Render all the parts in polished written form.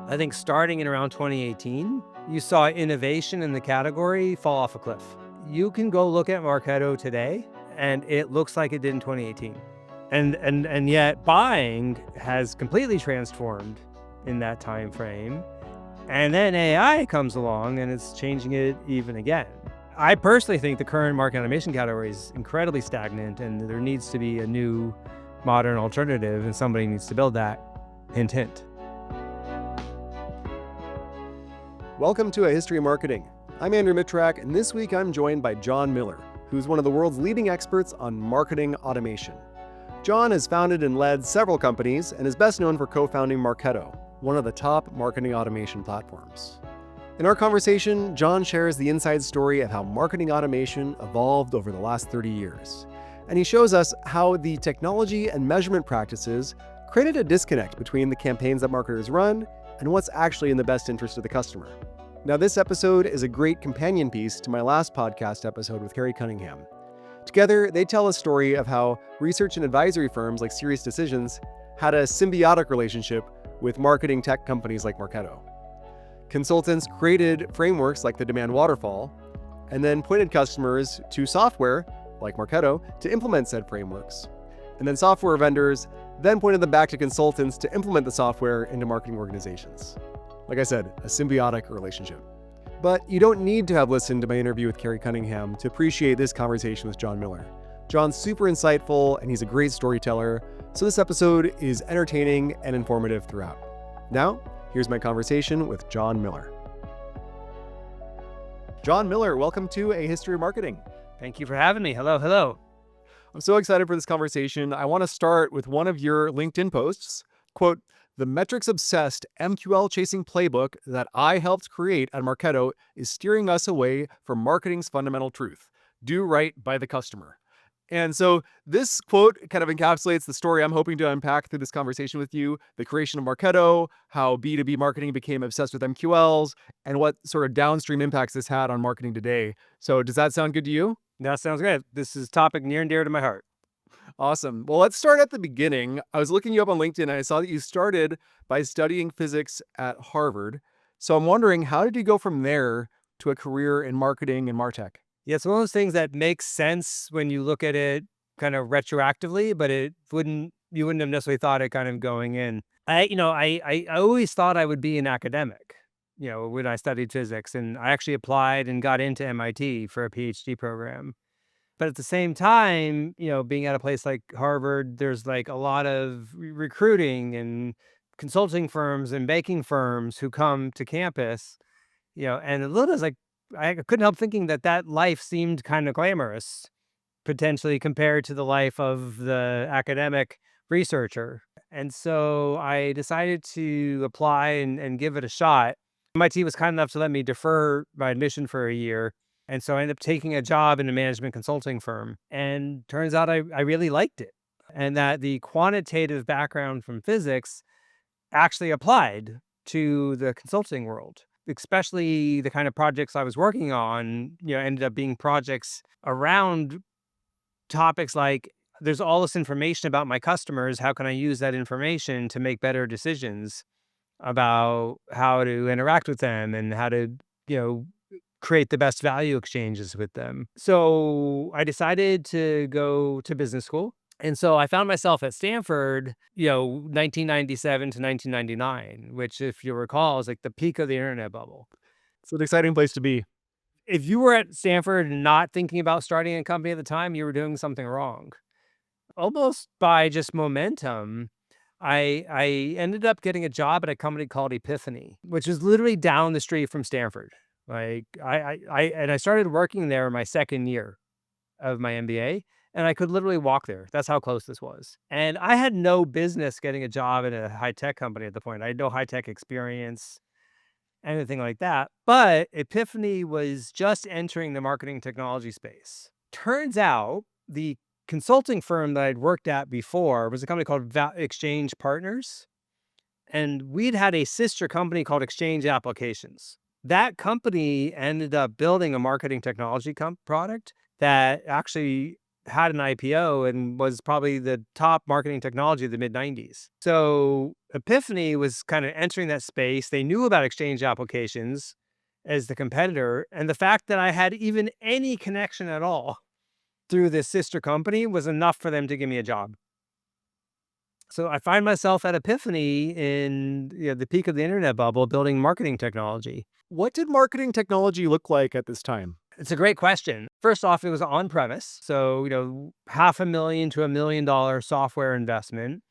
I think starting in around 2018, you saw innovation in the category fall off a cliff. You can go look at Marketo today, and it looks like it did in 2018. And yet buying has completely transformed in that time frame. And then AI comes along and it's changing it even again. I personally think the current marketing automation category is incredibly stagnant, and there needs to be a new modern alternative, and somebody needs to build that. Hint, hint. Welcome to A History of Marketing. I'm Andrew Mitrak, and this week I'm joined by Jon Miller, who's one of the world's leading experts on marketing automation. Jon has founded and led several companies and is best known for co-founding Marketo, one of the top marketing automation platforms. In our conversation, Jon shares the inside story of how marketing automation evolved over the last 30 years. And he shows us how the technology and measurement practices created a disconnect between the campaigns that marketers run and what's actually in the best interest of the customer. Now, this episode is a great companion piece to my last podcast episode with Kerry Cunningham. Together, they tell a story of how research and advisory firms like SiriusDecisions had a symbiotic relationship with marketing tech companies like Marketo. Consultants created frameworks like the demand waterfall, and then pointed customers to software, like Marketo, to implement said frameworks. And then software vendors then pointed them back to consultants to implement the software into marketing organizations. Like I said, a symbiotic relationship. But you don't need to have listened to my interview with Kerry Cunningham to appreciate this conversation with Jon Miller. Jon's super insightful and he's a great storyteller, so this episode is entertaining and informative throughout. Now, here's my conversation with Jon Miller. Jon Miller, welcome to A History of Marketing. Thank you for having me. Hello. I'm so excited for this conversation. I want to start with one of your LinkedIn posts. Quote, "The metrics-obsessed MQL-chasing playbook that I helped create at Marketo is steering us away from marketing's fundamental truth. Do right by the customer." And so this quote kind of encapsulates the story I'm hoping to unpack through this conversation with you, the creation of Marketo, how B2B marketing became obsessed with MQLs, and what sort of downstream impacts this had on marketing today. So does that sound good to you? That sounds good. This is a topic near and dear to my heart. Awesome. Well, let's start at the beginning. I was looking you up on LinkedIn and I saw that you started by studying physics at Harvard. So I'm wondering, how did you go from there to a career in marketing and MarTech? Yeah, it's one of those things that makes sense when you look at it kind of retroactively, but you wouldn't have necessarily thought it kind of going in. I always thought I would be an academic, when I studied physics, and I actually applied and got into MIT for a PhD program. But at the same time, being at a place like Harvard, there's like a lot of recruiting and consulting firms and banking firms who come to campus, and a little is like, I couldn't help thinking that life seemed kind of glamorous, potentially compared to the life of the academic researcher. And so I decided to apply and give it a shot. MIT was kind enough to let me defer my admission for a year. And so I ended up taking a job in a management consulting firm. And turns out I really liked it. And that the quantitative background from physics actually applied to the consulting world, especially the kind of projects I was working on, ended up being projects around topics like, there's all this information about my customers. How can I use that information to make better decisions about how to interact with them and how to, create the best value exchanges with them? So I decided to go to business school. And so I found myself at Stanford, 1997 to 1999, which, if you recall, is like the peak of the internet bubble. It's an exciting place to be. If you were at Stanford and not thinking about starting a company at the time, you were doing something wrong. Almost by just momentum, I ended up getting a job at a company called Epiphany, which is literally down the street from Stanford. Like I started working there my second year of my MBA, and I could literally walk there. That's how close this was. And I had no business getting a job at a high tech company at the point. I had no high tech experience, anything like that. But Epiphany was just entering the marketing technology space. Turns out the consulting firm that I'd worked at before was a company called Exchange Partners. And we'd had a sister company called Exchange Applications. That company ended up building a marketing technology product that actually had an IPO and was probably the top marketing technology of the mid 90s. So Epiphany was kind of entering that space. They knew about Exchange applications as the competitor. And the fact that I had even any connection at all through this sister company was enough for them to give me a job. So I find myself at Epiphany in the peak of the internet bubble building marketing technology. What did marketing technology look like at this time? It's a great question. First off, it was on premise. So, half a million to $1 million software investment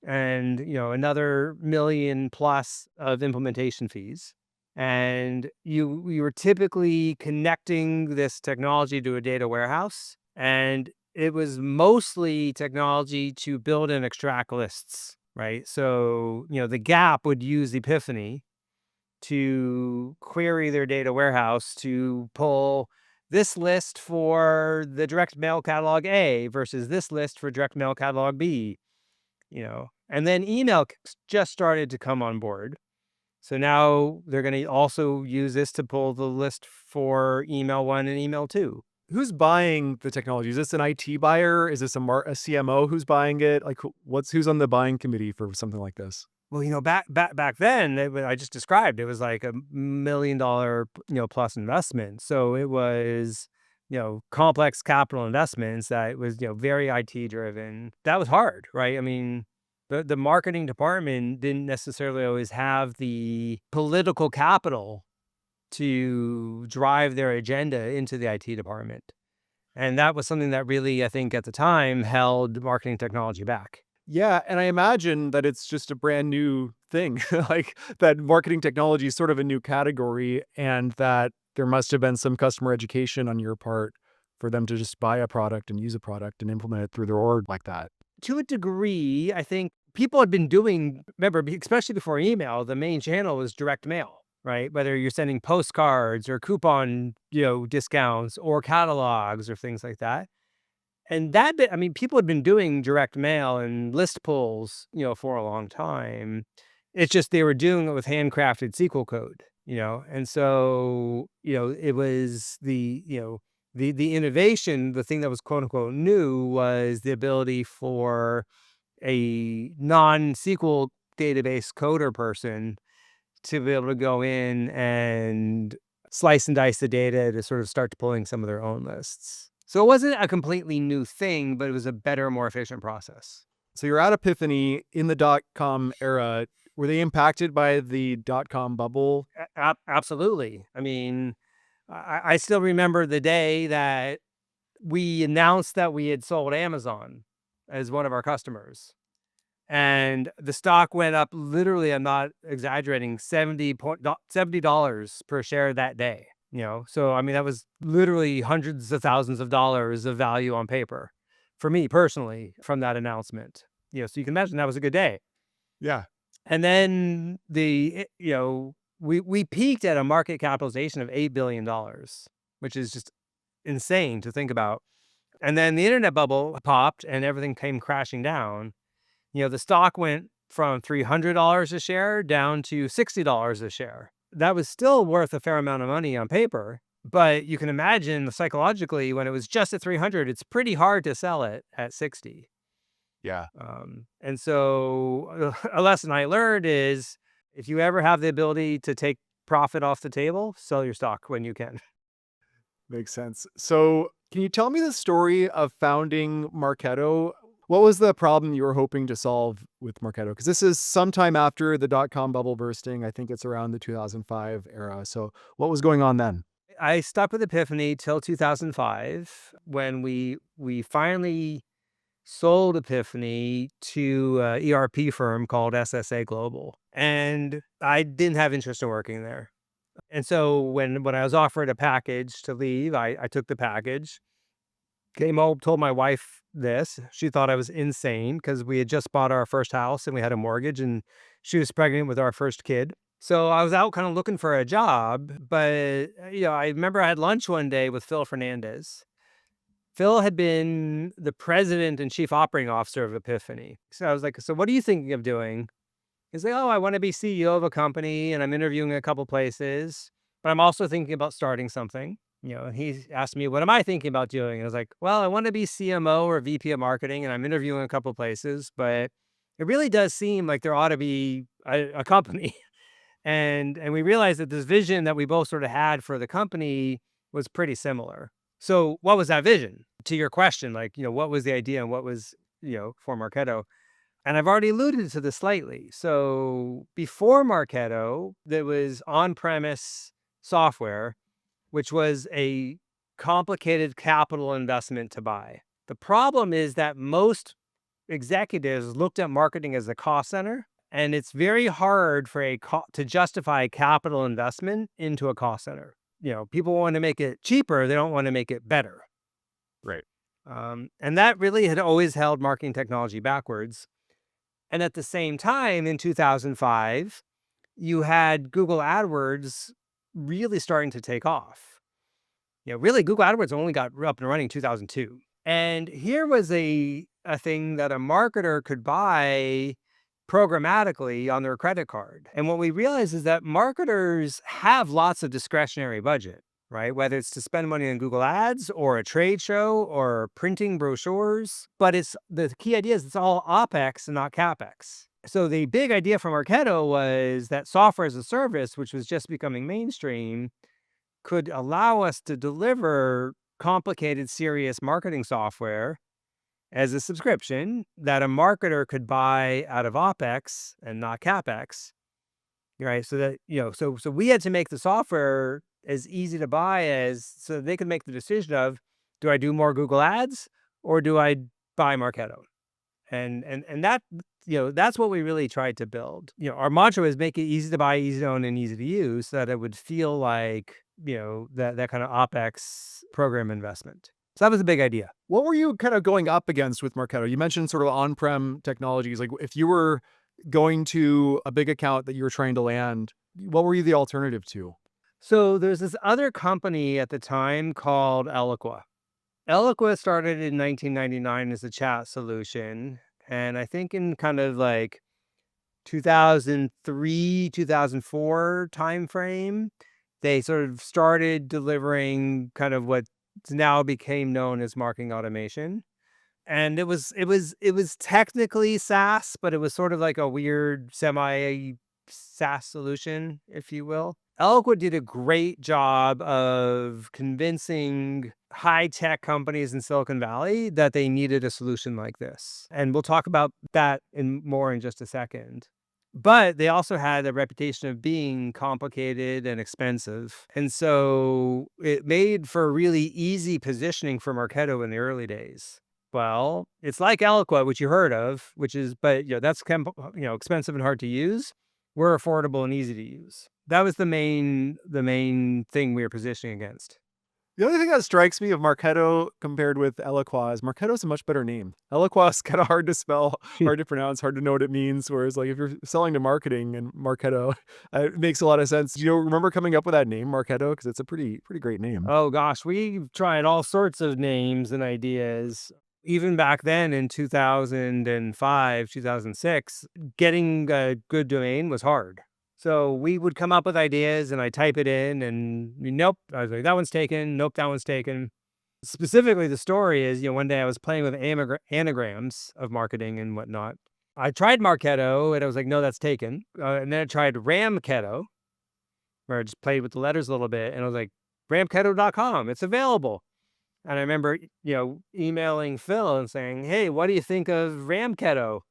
and, another million plus of implementation fees. And you were typically connecting this technology to a data warehouse. And it was mostly technology to build and extract lists, right? So, the Gap would use Epiphany to query their data warehouse to pull this list for the direct mail catalog A versus this list for direct mail catalog B, and then just started to come on board. So now they're going to also use this to pull the list for email one and email two. Who's buying the technology? Is this an IT buyer? Is this a CMO who's buying it? Like, who's on the buying committee for something like this? Well, back then, I just described, it was like $1 million, plus investment. So it was, complex capital investments that was, very IT driven. That was hard, right? I mean, the marketing department didn't necessarily always have the political capital to drive their agenda into the IT department. And that was something that really, I think, at the time held marketing technology back. Yeah, and I imagine that it's just a brand new thing, like that marketing technology is sort of a new category, and that there must have been some customer education on your part for them to just buy a product and use a product and implement it through their org like that. To a degree, I think people had been doing, remember, especially before email, the main channel was direct mail, right? Whether you're sending postcards or coupon, discounts or catalogs or things like that. And that bit, I mean, people had been doing direct mail and list pulls, for a long time. It's just they were doing it with handcrafted SQL code, and so, it was the innovation, the thing that was quote unquote new was the ability for a non-SQL database coder person to be able to go in and slice and dice the data to sort of start pulling some of their own lists. So it wasn't a completely new thing, but it was a better, more efficient process. So you're at Epiphany in the dot-com era. Were they impacted by the dot-com bubble? Absolutely. I mean, I still remember the day that we announced that we had sold Amazon as one of our customers. And the stock went up literally, I'm not exaggerating, $70 per share that day. So I mean, that was literally hundreds of thousands of dollars of value on paper for me personally from that announcement. So you can imagine that was a good day. Yeah. And then we peaked at a market capitalization of $8 billion, which is just insane to think about. And then the internet bubble popped and everything came crashing down. The stock went from $300 a share down to $60 a share. That was still worth a fair amount of money on paper, but you can imagine psychologically when it was just at 300, it's pretty hard to sell it at 60. Yeah. And so a lesson I learned is if you ever have the ability to take profit off the table, sell your stock when you can. Makes sense. So, can you tell me the story of founding Marketo? What was the problem you were hoping to solve with Marketo? Because this is sometime after the dot-com bubble bursting. I think it's around the 2005 era. So, what was going on then? I stuck with Epiphany till 2005 when we finally sold Epiphany to an ERP firm called SSA Global. And I didn't have interest in working there. And so when I was offered a package to leave, I took the package. Came home, told my wife this. She thought I was insane because we had just bought our first house and we had a mortgage, and she was pregnant with our first kid. So I was out kind of looking for a job, but I remember I had lunch one day with Phil Fernandez. Phil had been the president and chief operating officer of Epiphany. So I was like, "So what are you thinking of doing?" He's like, "Oh, I want to be CEO of a company and I'm interviewing a couple places, but I'm also thinking about starting something." He asked me, what am I thinking about doing? I was like, well, I want to be CMO or VP of marketing, and I'm interviewing a couple places, but it really does seem like there ought to be a company. And we realized that this vision that we both sort of had for the company was pretty similar. So what was that vision? To your question, like, what was the idea and what was, for Marketo? And I've already alluded to this slightly. So before Marketo, there was on-premise software, which was a complicated capital investment to buy. The problem is that most executives looked at marketing as a cost center, and it's very hard for to justify capital investment into a cost center. People want to make it cheaper; they don't want to make it better. Right. And that really had always held marketing technology backwards. And at the same time, in 2005, you had Google AdWords really starting to take off. Really, Google AdWords only got up and running in 2002. And here was a thing that a marketer could buy programmatically on their credit card. And what we realized is that marketers have lots of discretionary budget, right? Whether it's to spend money on Google Ads or a trade show or printing brochures. But the key idea is it's all OpEx and not CapEx. So the big idea from Marketo was that software as a service, which was just becoming mainstream, could allow us to deliver complicated, serious marketing software as a subscription that a marketer could buy out of OpEx and not CapEx, right? So that, so we had to make the software as easy to buy so they could make the decision of, do I do more Google Ads or do I buy Marketo? And that, that's what we really tried to build. Our mantra was make it easy to buy, easy to own, and easy to use so that it would feel like, that kind of OpEx program investment. So that was a big idea. What were you kind of going up against with Marketo? You mentioned sort of on-prem technologies. Like if you were going to a big account that you were trying to land, what were you the alternative to? So there's this other company at the time called Eloqua. Eloqua started in 1999 as a chat solution. And I think in kind of like 2003, 2004 timeframe, they sort of started delivering kind of what now became known as marketing automation. And it was technically SaaS, but it was sort of like a weird semi SaaS solution, if you will. Eloqua did a great job of convincing high-tech companies in Silicon Valley that they needed a solution like this. And we'll talk about that more in just a second. But they also had a reputation of being complicated and expensive. And so it made for really easy positioning for Marketo in the early days. Well, it's like Eloqua, which you heard of, but that's expensive and hard to use. We're affordable and easy to use. That was the main thing we were positioning against. The only thing that strikes me of Marketo compared with Eloqua is Marketo's a much better name. Eloqua is kind of hard to spell, hard to pronounce, hard to know what it means. Whereas like if you're selling to marketing and Marketo, it makes a lot of sense. Do you remember coming up with that name, Marketo? Because it's a pretty great name. Oh gosh, we've tried all sorts of names and ideas. Even back then in 2005, 2006, getting a good domain was hard. So we would come up with ideas and I type it in and nope. I was like, that one's taken. Nope, that one's taken. Specifically, the story is, one day I was playing with anagrams of marketing and whatnot. I tried Marketo and I was like, no, that's taken. And then I tried Ramketo, where I just played with the letters a little bit. And I was like, ramketo.com, it's available. And I remember, emailing Phil and saying, hey, what do you think of Ramketo?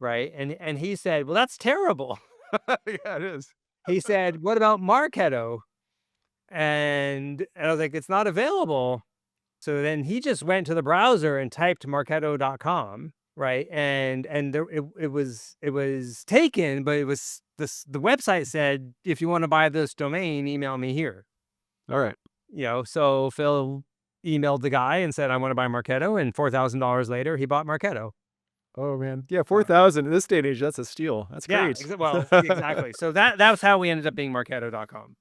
Right. And he said, well, that's terrible. Yeah, it is. He said, what about Marketo? And I was like, it's not available. So then he just went to the browser and typed marketo.com, right? And it was taken, but the website said, if you want to buy this domain, email me here. All right. So Phil emailed the guy and said, I want to buy Marketo, and $4,000 later, he bought Marketo. Oh man, yeah, 4,000 in this day and age, that's a steal. That's great. Yeah, well, exactly. So that was how we ended up being Marketo.com.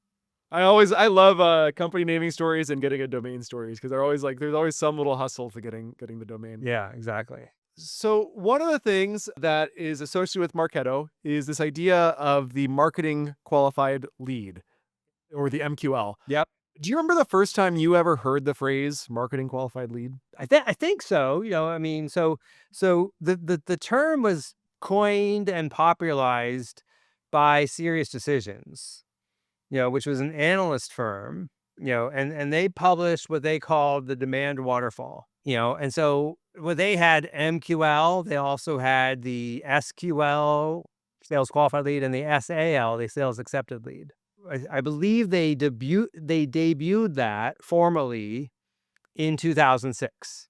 I love company naming stories and getting a domain stories because there's always some little hustle to getting the domain. Yeah, exactly. So one of the things that is associated with Marketo is this idea of the marketing qualified lead, or the MQL. Yep. Do you remember the first time you ever heard the phrase marketing qualified lead? I think so. I mean, the term was coined and popularized by SiriusDecisions, which was an analyst firm, and they published what they called the demand waterfall, and so well, they had MQL, they also had the SQL, sales qualified lead, and the SAL, the sales accepted lead. I believe they debuted that formally in 2006,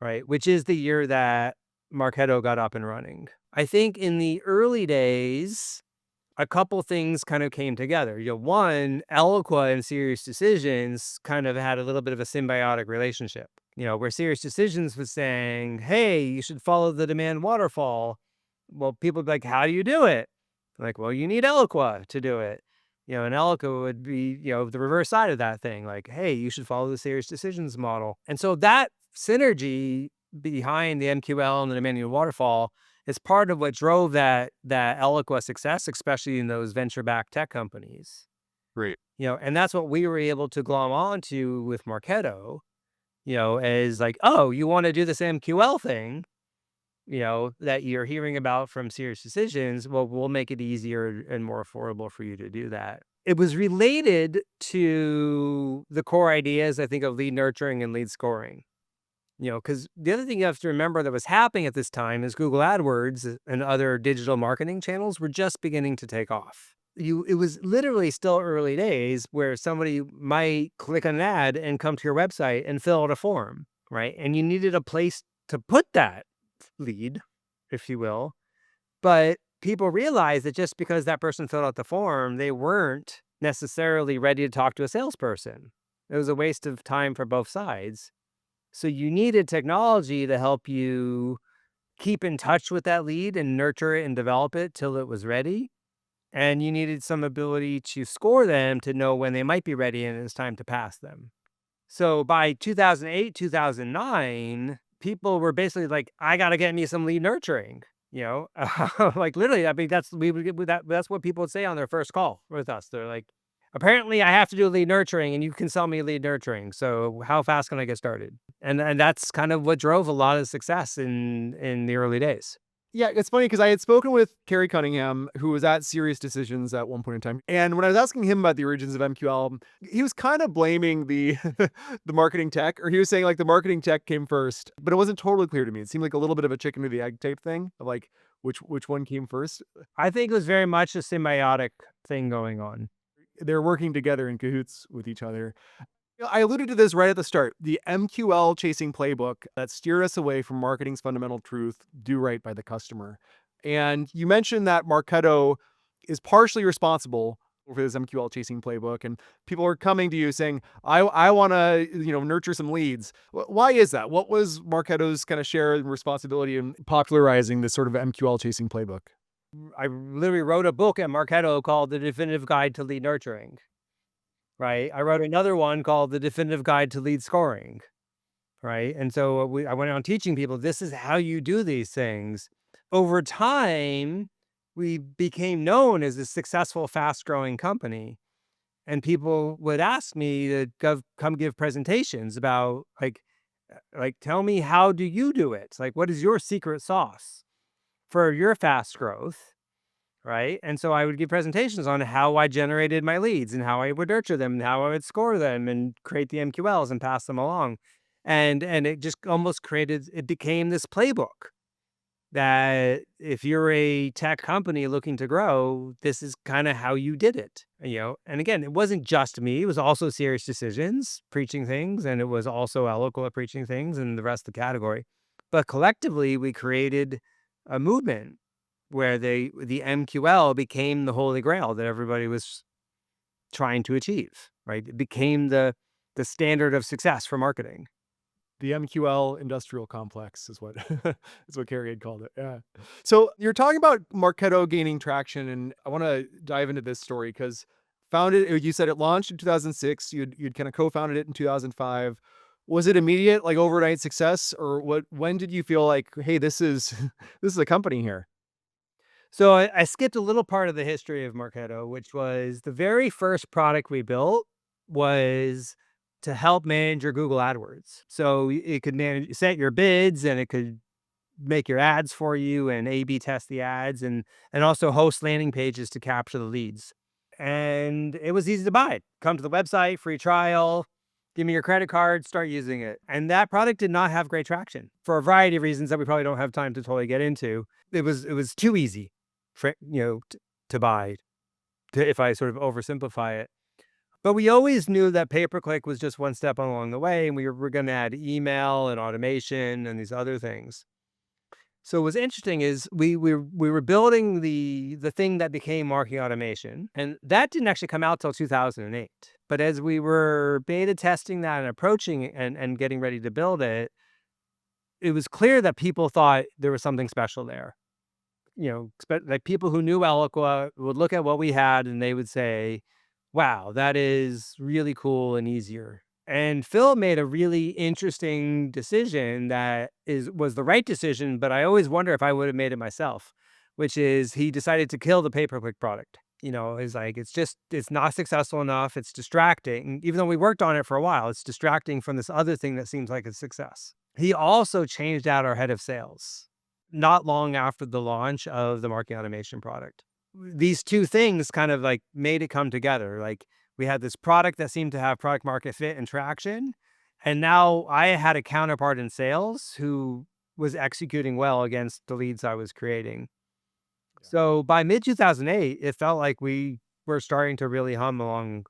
right? Which is the year that Marketo got up and running. I think in the early days, a couple things kind of came together. One, Eloqua and SiriusDecisions kind of had a little bit of a symbiotic relationship, where SiriusDecisions was saying, hey, you should follow the demand waterfall. Well, people would be like, how do you do it? Like, well, you need Eloqua to do it. And Eloqua would be, the reverse side of that thing. Like, hey, you should follow the SiriusDecisions model. And so that synergy behind the MQL and the demand waterfall is part of what drove that Eloqua success, especially in those venture-backed tech companies. Great. And that's what we were able to glom onto with Marketo, as like, oh, you want to do this MQL thing, that you're hearing about from SiriusDecisions. Well, we'll make it easier and more affordable for you to do that. It was related to the core ideas, I think, of lead nurturing and lead scoring. Because the other thing you have to remember that was happening at this time is Google AdWords and other digital marketing channels were just beginning to take off. It was literally still early days where somebody might click an ad and come to your website and fill out a form, right? And you needed a place to put that lead, if you will. But people realized that just because that person filled out the form, they weren't necessarily ready to talk to a salesperson. It was a waste of time for both sides. So you needed technology to help you keep in touch with that lead and nurture it and develop it till it was ready. And you needed some ability to score them to know when they might be ready and it's time to pass them. So by 2008, 2009, people were basically like, I got to get me some lead nurturing, like literally, I mean, that's what people would say on their first call with us. They're like, apparently I have to do lead nurturing and you can sell me lead nurturing. So how fast can I get started? And that's kind of what drove a lot of success in the early days. Yeah, it's funny because I had spoken with Kerry Cunningham, who was at SiriusDecisions at one point in time. And when I was asking him about the origins of MQL, he was kind of blaming the the marketing tech, or he was saying like the marketing tech came first, but it wasn't totally clear to me. It seemed like a little bit of a chicken or the egg type thing, of like which one came first. I think it was very much a symbiotic thing going on. They're working together in cahoots with each other. I alluded to this right at the start. The MQL-chasing playbook that steered us away from marketing's fundamental truth, do right by the customer. And you mentioned that Marketo is partially responsible for this MQL-chasing playbook, and people are coming to you saying, I want to, nurture some leads. Why is that? What was Marketo's kind of share and responsibility in popularizing this sort of MQL-chasing playbook? I literally wrote a book at Marketo called The Definitive Guide to Lead Nurturing. Right. I wrote another one called The Definitive Guide to Lead Scoring. Right. And so I went on teaching people, this is how you do these things. Over time, we became known as a successful, fast growing company. And people would ask me to come give presentations about tell me, how do you do it? Like, what is your secret sauce for your fast growth? Right. And so I would give presentations on how I generated my leads and how I would nurture them and how I would score them and create the MQLs and pass them along. And it just almost it became this playbook that if you're a tech company looking to grow, this is kind of how you did it, And again, it wasn't just me. It was also SiriusDecisions preaching things, and it was also Eloqua preaching things and the rest of the category. But collectively, we created a movement where the MQL became the holy grail that everybody was trying to achieve, right? It became the standard of success for marketing. The MQL industrial complex is what is what Kerry had called it. Yeah. So you're talking about Marketo gaining traction, and I want to dive into this story because founded. You said it launched in 2006. You'd kind of co-founded it in 2005. Was it immediate, like overnight success, or what? When did you feel like, hey, this is this is a company here? So I skipped a little part of the history of Marketo, which was the very first product we built was to help manage your Google AdWords. So it could set your bids, and it could make your ads for you and A/B test the ads, and also host landing pages to capture the leads. And it was easy to buy. Come to the website, free trial, give me your credit card, start using it. And that product did not have great traction for a variety of reasons that we probably don't have time to totally get into. It was too easy for to buy, if I sort of oversimplify it. But we always knew that pay-per-click was just one step along the way, and we're going to add email and automation and these other things. So what's interesting is we were building the thing that became marketing automation, and that didn't actually come out till 2008. But as we were beta testing that and approaching it and getting ready to build it, it was clear that people thought there was something special there. Like people who knew Eloqua would look at what we had and they would say, "Wow, that is really cool and easier." And Phil made a really interesting decision that was the right decision, but I always wonder if I would have made it myself, which is he decided to kill the pay-per-click product. It's like it's not successful enough, it's distracting. Even though we worked on it for a while, it's distracting from this other thing that seems like a success. He also changed out our head of sales not long after the launch of the marketing automation product. These two things kind of like made it come together. Like we had this product that seemed to have product market fit and traction. And now I had a counterpart in sales who was executing well against the leads I was creating. So by mid 2008, it felt like we were starting to really hum along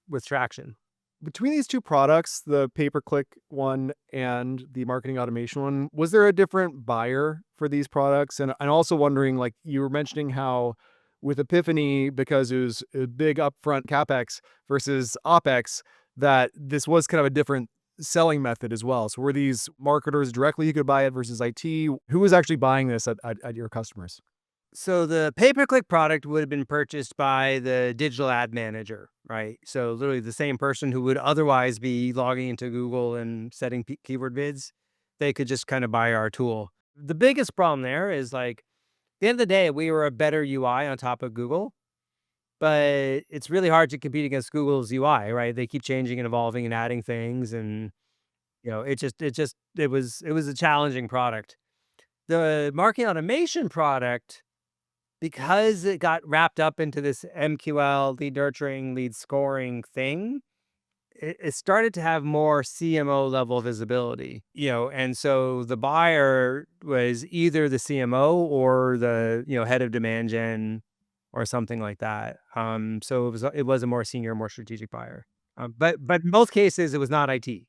with traction. Between these two products, the pay-per-click one and the marketing automation one, was there a different buyer for these products? And I'm also wondering, like you were mentioning how with Epiphany, because it was a big upfront CapEx versus OpEx, that this was kind of a different selling method as well. So were these marketers directly who could buy it versus IT? Who was actually buying this at your customers? So the pay-per-click product would have been purchased by the digital ad manager, right? So literally the same person who would otherwise be logging into Google and setting keyword bids, they could just kind of buy our tool. The biggest problem there is like at the end of the day, we were a better UI on top of Google, but it's really hard to compete against Google's UI, right? They keep changing and evolving and adding things, and it was a challenging product. The marketing automation product, because it got wrapped up into this MQL, lead nurturing, lead scoring thing, it started to have more CMO level visibility, and so the buyer was either the CMO or the, head of demand gen or something like that. So it was a more senior, more strategic buyer. But in most cases, it was not IT. It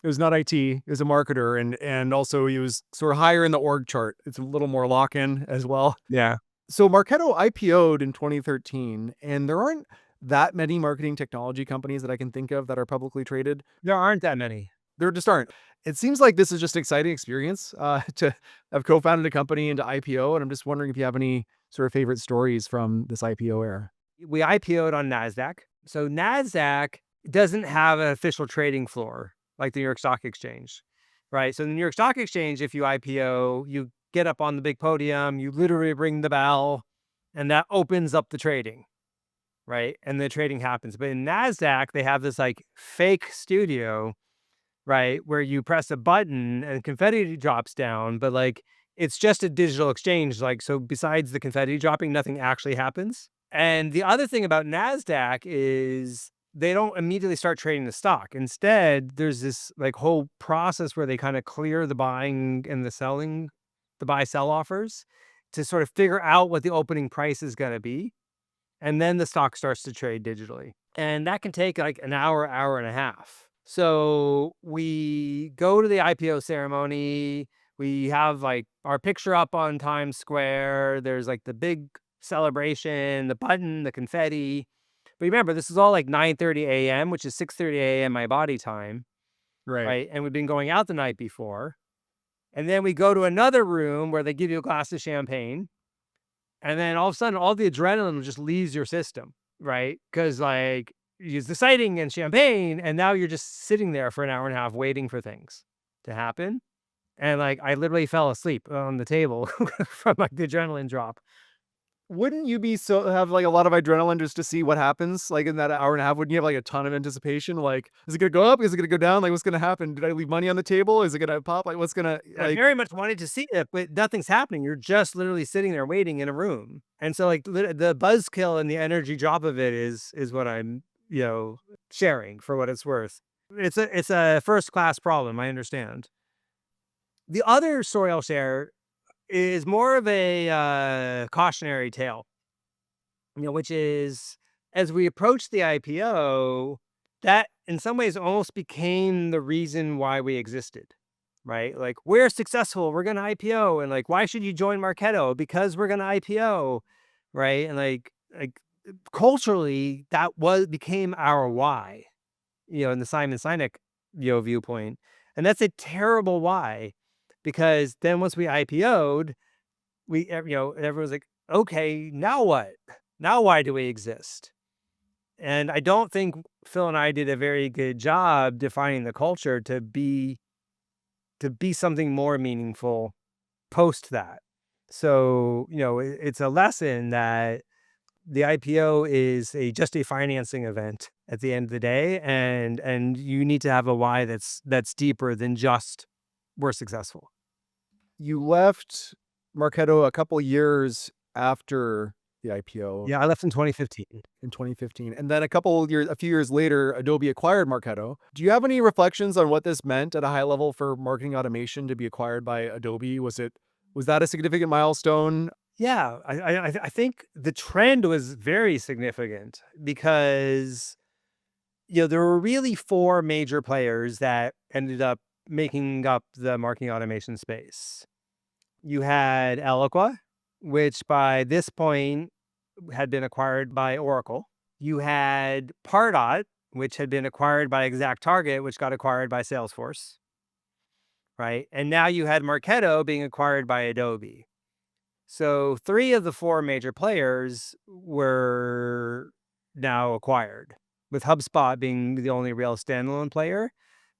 was not IT. It was a marketer, and also he was sort of higher in the org chart. It's a little more lock-in as well. Yeah. So Marketo IPO'd in 2013, and there aren't that many marketing technology companies that I can think of that are publicly traded. There aren't that many. There just aren't. It seems like this is just an exciting experience to have co-founded a company and to IPO, and I'm just wondering if you have any sort of favorite stories from this IPO era. We IPO'd on NASDAQ. So NASDAQ doesn't have an official trading floor like the New York Stock Exchange, right? So the New York Stock Exchange, if you IPO, you get up on the big podium, you literally ring the bell, and that opens up the trading, right? And the trading happens. But in NASDAQ, they have this like fake studio, right? Where you press a button and confetti drops down, but like it's just a digital exchange. Like, so besides the confetti dropping, nothing actually happens. And the other thing about NASDAQ is they don't immediately start trading the stock. Instead, there's this like whole process where they kind of clear the buying and the selling, the buy sell offers to sort of figure out what the opening price is going to be. And then the stock starts to trade digitally. And that can take like an hour, hour and a half. So we go to the IPO ceremony. We have like our picture up on Times Square. There's like the big celebration, the button, the confetti. But remember, this is all like 9:30 a.m., which is 6:30 a.m. my body time, Right. right? And we've been going out the night before. And then we go to another room where they give you a glass of champagne. And then all of a sudden, all the adrenaline just leaves your system, right? Because like it's exciting and champagne, and now you're just sitting there for an hour and a half waiting for things to happen. And like I literally fell asleep on the table from like the adrenaline drop. Wouldn't you be so have like a lot of adrenaline just to see what happens like in that hour and a half? Wouldn't you have like a ton of anticipation? Like, is it gonna go up? Is it gonna go down? Like, what's gonna happen? Did I leave money on the table? Is it gonna pop? Like, what's gonna I like? very much wanted to see it, but nothing's happening. You're just literally sitting there waiting in a room. And so like the buzzkill and the energy drop of it is what I'm, sharing for what it's worth. It's a first class problem, I understand. The other story I'll share is more of a cautionary tale, which is as we approach the IPO, that in some ways almost became the reason why we existed, right? Like, we're successful, we're going to IPO. And like, why should you join Marketo? Because we're going to IPO, right? And like culturally, that became our why, in the Simon Sinek, viewpoint. And that's a terrible why, because then once we IPO'd, everyone's like, okay, now what? Now why do we exist? And I don't think Phil and I did a very good job defining the culture to be something more meaningful post that. So, it's a lesson that the IPO is just a financing event at the end of the day, and you need to have a why that's deeper than just we're successful. You left Marketo a couple years after the IPO Yeah, I left in 2015. in 2015, and then a few years later, Adobe acquired Marketo. Do you have any reflections on what this meant at a high level for marketing automation to be acquired by Adobe? Was that a significant milestone? Yeah, I think the trend was very significant because there were really four major players that ended up making up the marketing automation space. You had Eloqua, which by this point had been acquired by Oracle. You had Pardot, which had been acquired by ExactTarget, which got acquired by Salesforce, right? And now you had Marketo being acquired by Adobe. So three of the four major players were now acquired, with HubSpot being the only real standalone player.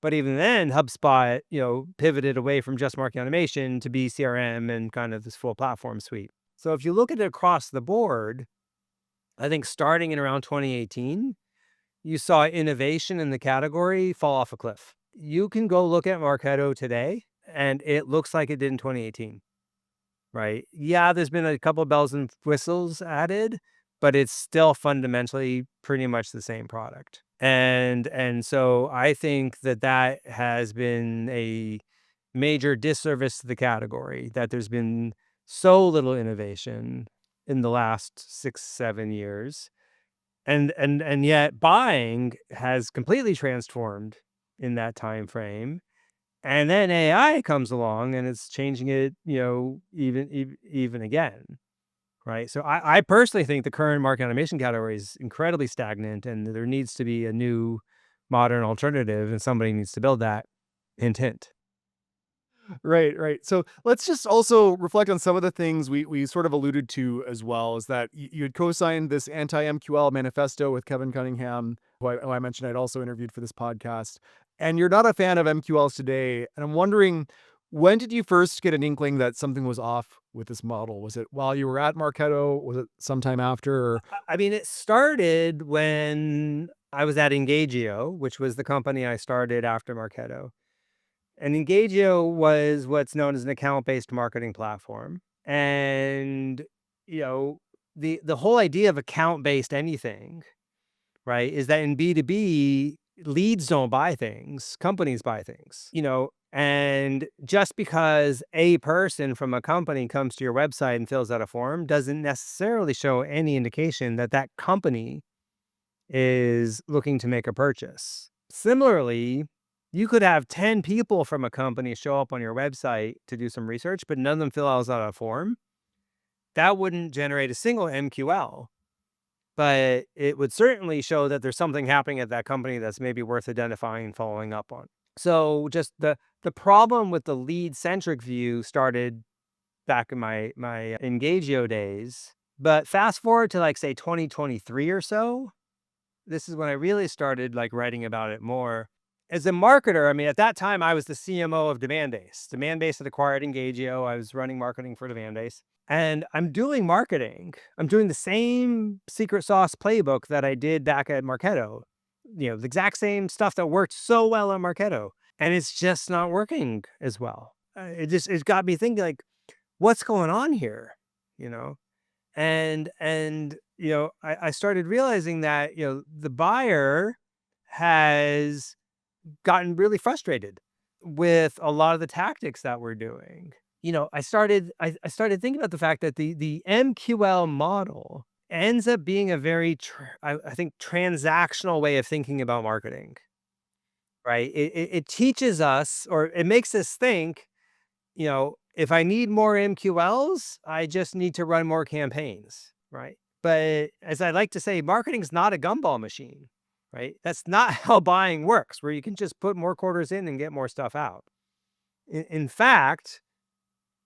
But even then, HubSpot, pivoted away from just marketing automation to be CRM and kind of this full platform suite. So if you look at it across the board, I think starting in around 2018, you saw innovation in the category fall off a cliff. You can go look at Marketo today, and it looks like it did in 2018. Right. Yeah, there's been a couple of bells and whistles added, but it's still fundamentally pretty much the same product. And so I think that has been a major disservice to the category, that there's been so little innovation in the last 6, 7 years. And yet buying has completely transformed in that time frame. And then AI comes along and it's changing it, even again, right? So I personally think the current market automation category is incredibly stagnant, and there needs to be a new modern alternative, and somebody needs to build that. Hint, hint. Right, right. So let's just also reflect on some of the things we sort of alluded to as well. Is that you had co-signed this anti-MQL manifesto with Kevin Cunningham, who I mentioned I'd also interviewed for this podcast. And you're not a fan of MQLs today. And I'm wondering, when did you first get an inkling that something was off with this model? Was it while you were at Marketo? Was it sometime after? Or I mean, it started when I was at Engagio, which was the company I started after Marketo. And Engagio was what's known as an account-based marketing platform. And, you know, the whole idea of account-based anything, right, is that in B2B, leads don't buy things, companies buy things, and just because a person from a company comes to your website and fills out a form doesn't necessarily show any indication that that company is looking to make a purchase. Similarly, you could have 10 people from a company show up on your website to do some research, but none of them fill out a form. That wouldn't generate a single MQL, but it would certainly show that there's something happening at that company that's maybe worth identifying and following up on. So just the problem with the lead centric view started back in my Engagio days. But fast forward to like say 2023 or so, this is when I really started like writing about it more. As a marketer, I mean, at that time I was the CMO of Demandbase. Demandbase had acquired Engagio. I was running marketing for Demandbase. and I'm doing marketing. I'm doing the same secret sauce playbook that I did back at Marketo. The exact same stuff that worked so well at Marketo, and it's just not working as well. It got me thinking, like, what's going on here? You know, and I started realizing that the buyer has gotten really frustrated with a lot of the tactics that we're doing. I started thinking about the fact that the MQL model ends up being a very I think transactional way of thinking about marketing, right? It teaches us, or it makes us think, if I need more MQLs, I just need to run more campaigns, right? But as I like to say, marketing's not a gumball machine, right? That's not how buying works, where you can just put more quarters in and get more stuff out. In fact,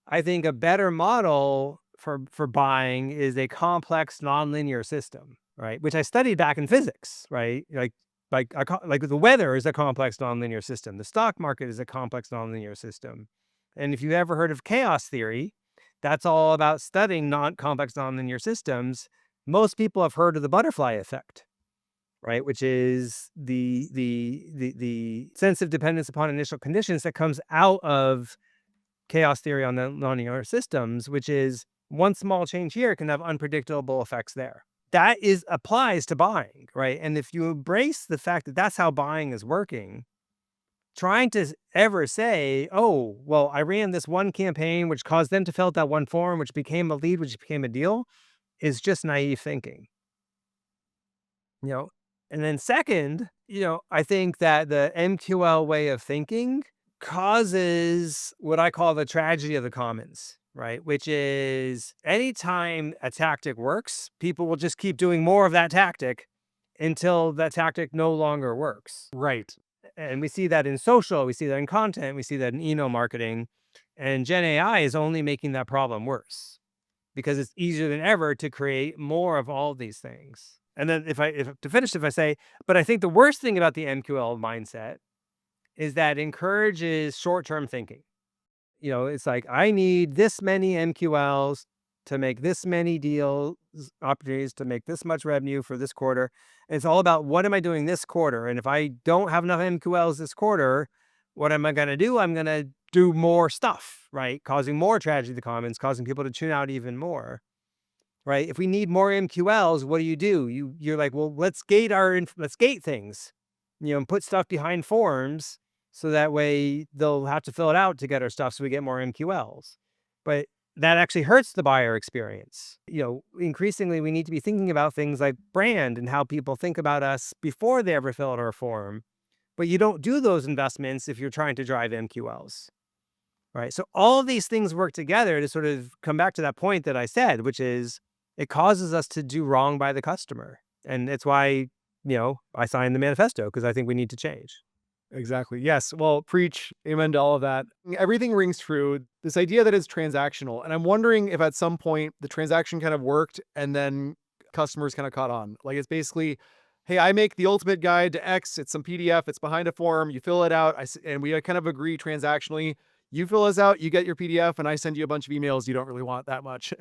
I think a better model for buying is a complex nonlinear system, right? Which I studied back in physics, right? Like the weather is a complex nonlinear system. The stock market is a complex nonlinear system. And if you've ever heard of chaos theory, that's all about studying non-complex nonlinear systems. Most people have heard of the butterfly effect, right? Which is the sense of dependence upon initial conditions that comes out of chaos theory on the nonlinear systems, which is one small change here can have unpredictable effects there. That applies to buying, right? And if you embrace the fact that that's how buying is working, trying to ever say, oh, well, I ran this one campaign, which caused them to fill out that one form, which became a lead, which became a deal, is just naive thinking. you know and then second, I think that the MQL way of thinking causes what I call the tragedy of the commons, right? Which is anytime a tactic works, people will just keep doing more of that tactic until that tactic no longer works. Right. And we see that in social, we see that in content, we see that in email marketing, and Gen AI is only making that problem worse because it's easier than ever to create more of all these things. And then if to finish, if I say, but I think the worst thing about the MQL mindset is that it encourages short-term thinking. It's like, I need this many MQLs to make this many deals, opportunities to make this much revenue for this quarter. And it's all about, what am I doing this quarter? And if I don't have enough MQLs this quarter, what am I going to do? I'm going to do more stuff, right? Causing more tragedy of the commons, causing people to tune out even more. Right? If we need more MQLs, what do? You're like, well, let's gate things, and put stuff behind forms so that way they'll have to fill it out to get our stuff so we get more MQLs. But that actually hurts the buyer experience. Increasingly we need to be thinking about things like brand and how people think about us before they ever fill out our form. But you don't do those investments if you're trying to drive MQLs. Right? So all of these things work together to sort of come back to that point that I said, which is, it causes us to do wrong by the customer. And it's why, I signed the manifesto, because I think we need to change. Exactly. Yes. Well, preach. Amen to all of that. Everything rings true. This idea that it's transactional. And I'm wondering if at some point the transaction kind of worked and then customers kind of caught on. Like, it's basically, hey, I make the ultimate guide to X. It's some PDF. It's behind a form. You fill it out. And we kind of agree transactionally. You fill us out, you get your PDF, and I send you a bunch of emails you don't really want that much.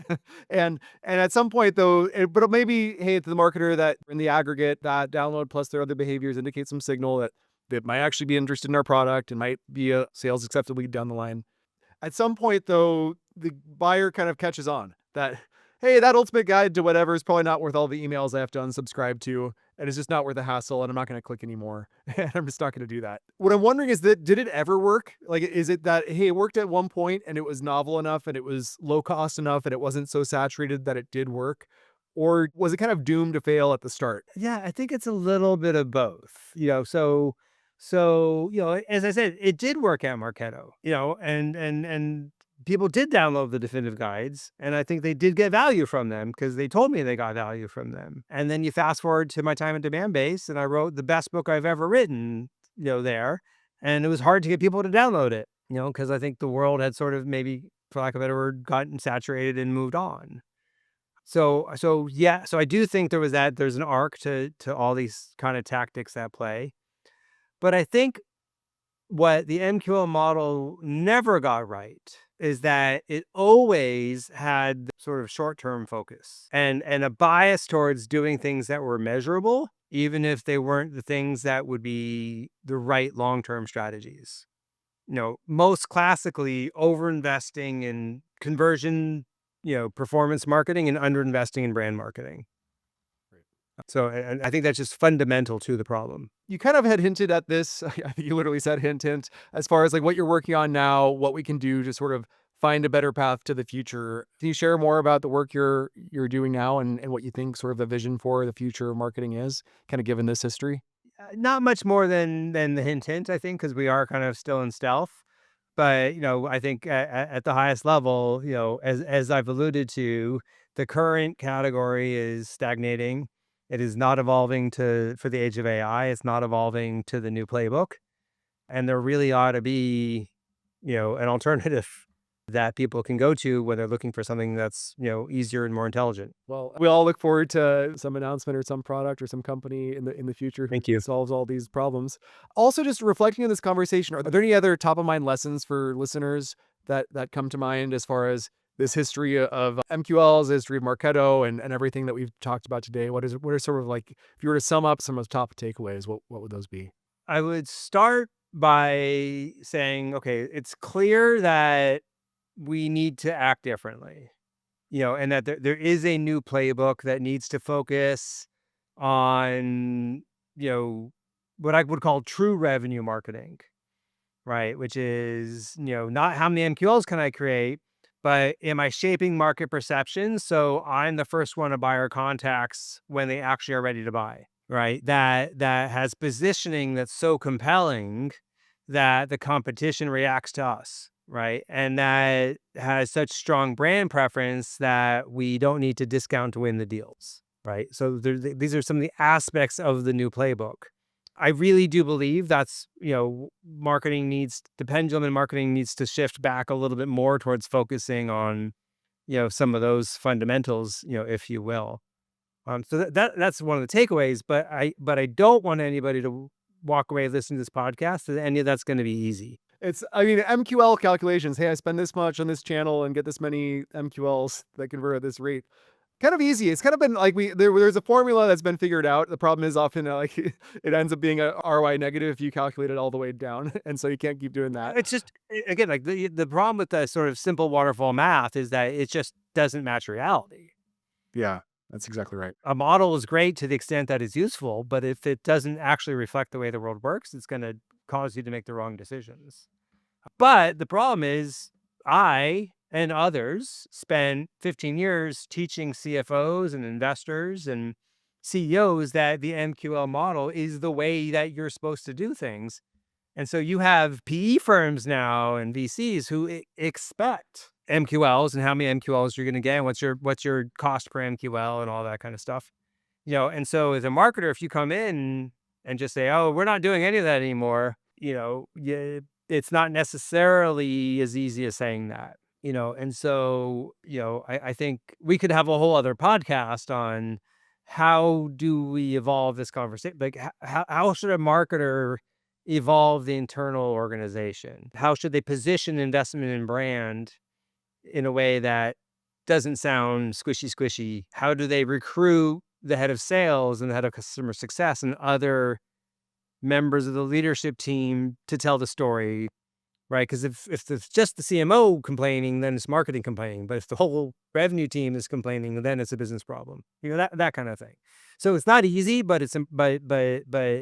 And at some point though, but maybe, hey, to the marketer, that in the aggregate, that download plus their other behaviors indicate some signal that they might actually be interested in our product and might be a sales acceptable lead down the line. At some point though, the buyer kind of catches on that, hey, that ultimate guide to whatever is probably not worth all the emails I have to unsubscribe to, and it's just not worth the hassle, and I'm not going to click anymore. And I'm just not going to do that. What I'm wondering is that, did it ever work? Like, is it that, hey, it worked at one point and it was novel enough and it was low cost enough and it wasn't so saturated that it did work? Or was it kind of doomed to fail at the start? Yeah, I think it's a little bit of both. As I said, it did work at Marketo, and people did download the definitive guides, and I think they did get value from them because they told me they got value from them. And then you fast forward to my time at Demandbase, and I wrote the best book I've ever written, there, and it was hard to get people to download it, because I think the world had sort of, maybe for lack of a better word, gotten saturated and moved on. So I do think there's an arc to all these kind of tactics at play. But I think what the MQL model never got right is that it always had sort of short-term focus and a bias towards doing things that were measurable, even if they weren't the things that would be the right long-term strategies. Most classically overinvesting in conversion, performance marketing and underinvesting in brand marketing. So I think that's just fundamental to the problem. You kind of had hinted at this. I think you literally said hint, hint, as far as like what you're working on now, what we can do to sort of find a better path to the future. Can you share more about the work you're doing now and what you think sort of the vision for the future of marketing is, kind of given this history? Not much more than the hint hint, I think, because we are kind of still in stealth. But I think at the highest level, as I've alluded to, the current category is stagnating. It is not evolving for the age of AI. It's not evolving to the new playbook, and there really ought to be, an alternative that people can go to when they're looking for something that's easier and more intelligent. Well, we all look forward to some announcement or some product or some company in the future who Thank you. solves all these problems. Also, just reflecting on this conversation, are there any other top of mind lessons for listeners that come to mind as far as this history of MQLs, history of Marketo, and everything that we've talked about today? What are sort of like, if you were to sum up some of the top takeaways, what would those be? I would start by saying, okay, it's clear that we need to act differently, and that there is a new playbook that needs to focus on, what I would call true revenue marketing, right? Which is, not how many MQLs can I create, but am I shaping market perception so I'm the first one to buy our contacts when they actually are ready to buy, right? That has positioning that's so compelling that the competition reacts to us, right? And that has such strong brand preference that we don't need to discount to win the deals, right? So these are some of the aspects of the new playbook. I really do believe that's, the pendulum in marketing needs to shift back a little bit more towards focusing on, some of those fundamentals, if you will. So that's one of the takeaways, but I don't want anybody to walk away listening to this podcast that any of that's going to be easy. I mean, MQL calculations. Hey, I spend this much on this channel and get this many MQLs that convert at this rate. Kind of easy. It's kind of been like there's a formula that's been figured out. The problem is often like it ends up being a ROI negative if you calculate it all the way down, and so you can't keep doing that. It's just again like the problem with the sort of simple waterfall math is that it just doesn't match reality. Yeah, that's exactly right. A model is great to the extent that it's useful, but if it doesn't actually reflect the way the world works, it's going to cause you to make the wrong decisions. But the problem is, I and others spent 15 years teaching CFOs and investors and CEOs that the MQL model is the way that you're supposed to do things. And so you have PE firms now and VCs who expect MQLs and how many MQLs you're going to get, and what's your cost per MQL and all that kind of stuff. And so as a marketer, if you come in and just say, "Oh, we're not doing any of that anymore," it's not necessarily as easy as saying that. And so, I think we could have a whole other podcast on how do we evolve this conversation? Like, how should a marketer evolve the internal organization? How should they position investment in brand in a way that doesn't sound squishy? How do they recruit the head of sales and the head of customer success and other members of the leadership team to tell the story? Right, because if it's just the CMO complaining, then it's marketing complaining. But if the whole revenue team is complaining, then it's a business problem. That kind of thing. So it's not easy, but it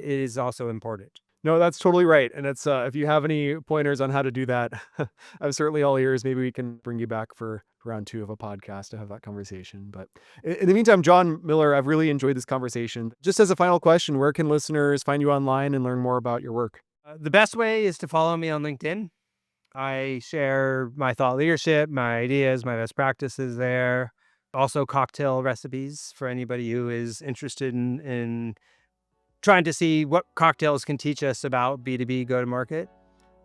is also important. No, that's totally right. And it's if you have any pointers on how to do that, I'm certainly all ears. Maybe we can bring you back for round 2 of a podcast to have that conversation. But in the meantime, Jon Miller, I've really enjoyed this conversation. Just as a final question, where can listeners find you online and learn more about your work? The best way is to follow me on LinkedIn. I share my thought leadership, my ideas, my best practices there. Also cocktail recipes for anybody who is interested in trying to see what cocktails can teach us about B2B go-to-market.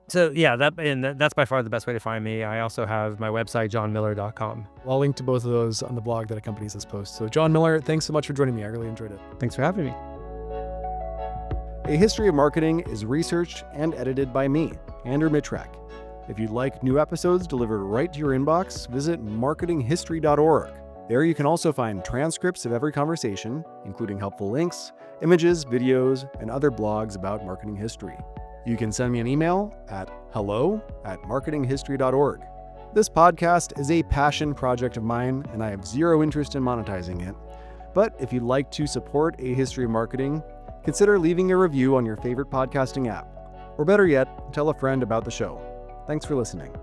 So yeah, that's by far the best way to find me. I also have my website, jonmiller.com. I'll link to both of those on the blog that accompanies this post. So Jon Miller, thanks so much for joining me. I really enjoyed it. Thanks for having me. A History of Marketing is researched and edited by me, Andrew Mittrack. If you'd like new episodes delivered right to your inbox, visit marketinghistory.org. There you can also find transcripts of every conversation, including helpful links, images, videos, and other blogs about marketing history. You can send me an email at hello@marketinghistory.org. This podcast is a passion project of mine, and I have zero interest in monetizing it. But if you'd like to support A History of Marketing, consider leaving a review on your favorite podcasting app. Or better yet, tell a friend about the show. Thanks for listening.